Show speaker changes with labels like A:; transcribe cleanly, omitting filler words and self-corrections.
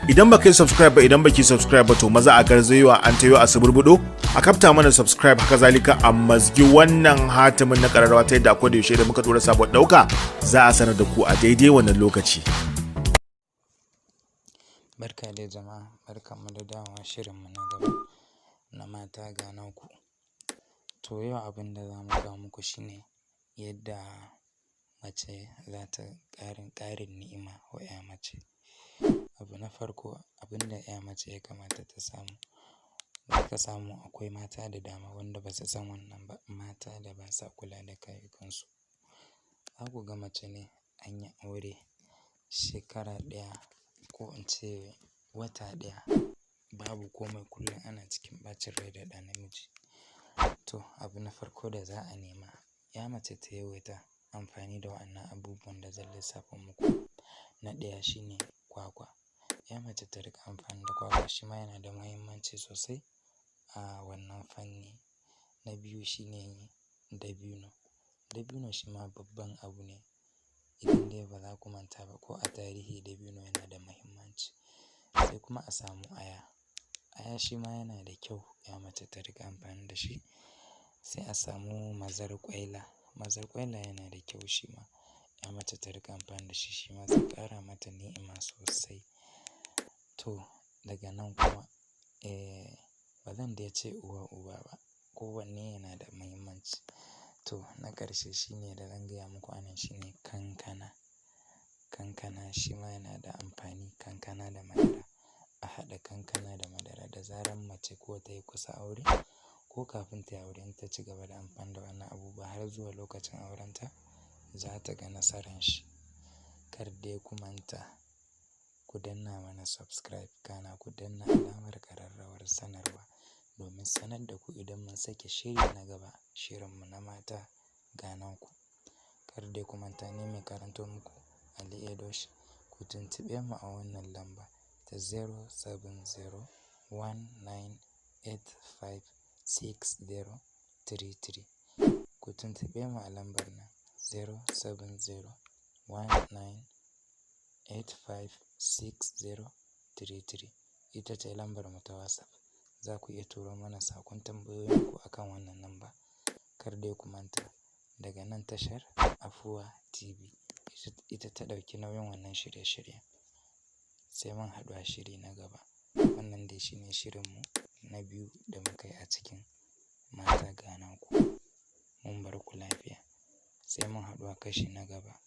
A: Idan baka yi subscribe ba, idan baki subscribe ba, to maza a garzayewa an tayo a suburbudo a kafta mana subscribe, haka zalika a mazgi wannan hatimin na kararrawa ta yadda akwai da yaushe da muka dora sabon dauka za a sanar da ku a daidai wannan lokaci.
B: Barka dai jama'a, barkanmu da dawowa shirinmu na gaba na mata ga naku. To yau abin da za mu kawo muku shine yadda mace za ta ƙarin ni'ima wa 'ya mace. Abu na farko, abin da 'ya mace ya kamata ta samu, za ka samu akwai mata da dama wanda ba su san wannan ba, mata da ba sa kula da kayukansu. Za ku ga mace ne an yi aure shekara ɗaya ko in ce wata ɗaya, babu komai, kullum ana cikin ɓacin rai da ɗa namiji. To abu na farko da za a nema, 'ya mace ta yawaita amfani da wa'annan abubuwan da zan lissafa muku. Na ɗaya shine kwakwa. 'Ya mace ta riƙa amfani da kwakwa, shi ma yana da muhimmanci sosai a wannan fanni. Na biyu shine dabino. Dabino shi ma babban abu ne, idan dai ba za ku manta ba, ko a tarihi dabino yana da muhimmanci. Sai kuma a samu aya. Aya shi ma yana da kyau 'ya mace ta riƙa amfani da shi. Sai a samu mazarƙwaila. Mazarƙwaila yana da kyau shi ma 'ya mace ta riƙa amfani da shi, shi ma zai ƙara mata ni'ima sosai. To daga nan kuma ba zan dai ce uwa uba ba, kowanne yana da muhimmanci. To na ƙarshe shine da zan gaya muku anan shine kankana. Kankana shi ma yana da amfani, kankana da madara. A haɗa kankana da madara da zarar mace ko ta yi kusa aure ko kafin ta yi aure, in ta ci gaba da amfani da wannan abubuwa har zuwa lokacin aurenta, za ta ga nasaran shi. Kar dai ku manta ku danna mana subscribe, kana ku danna alamar ƙararrawar sanarwa domin sanar da ku idan mun sake shiri na gaba, shirinmu na mata ga naku. Kar dai ku manta, ni mai karanto muku Ali Edosh. Ku tuntuɓe mu a wannan lamba ta 07019856033. Ku tuntuɓe mu a lambar nan 07019856033. Ita ce lambar mu ta WhatsApp. Za ku iya turo mana saƙon tambayoyinku a kan wannan lamba. Kar dai ku manta, daga nan tashar Afuwa TV ita ta ɗauki nauyin wannan shirye-shiryen. Sai mun haɗu a shiri na gaba. Wannan dai shine shirinmu na biyu da muka yi a cikin mata ga naku. Mun bar ku lafiya. Sai mun haɗu a kashi na gaba.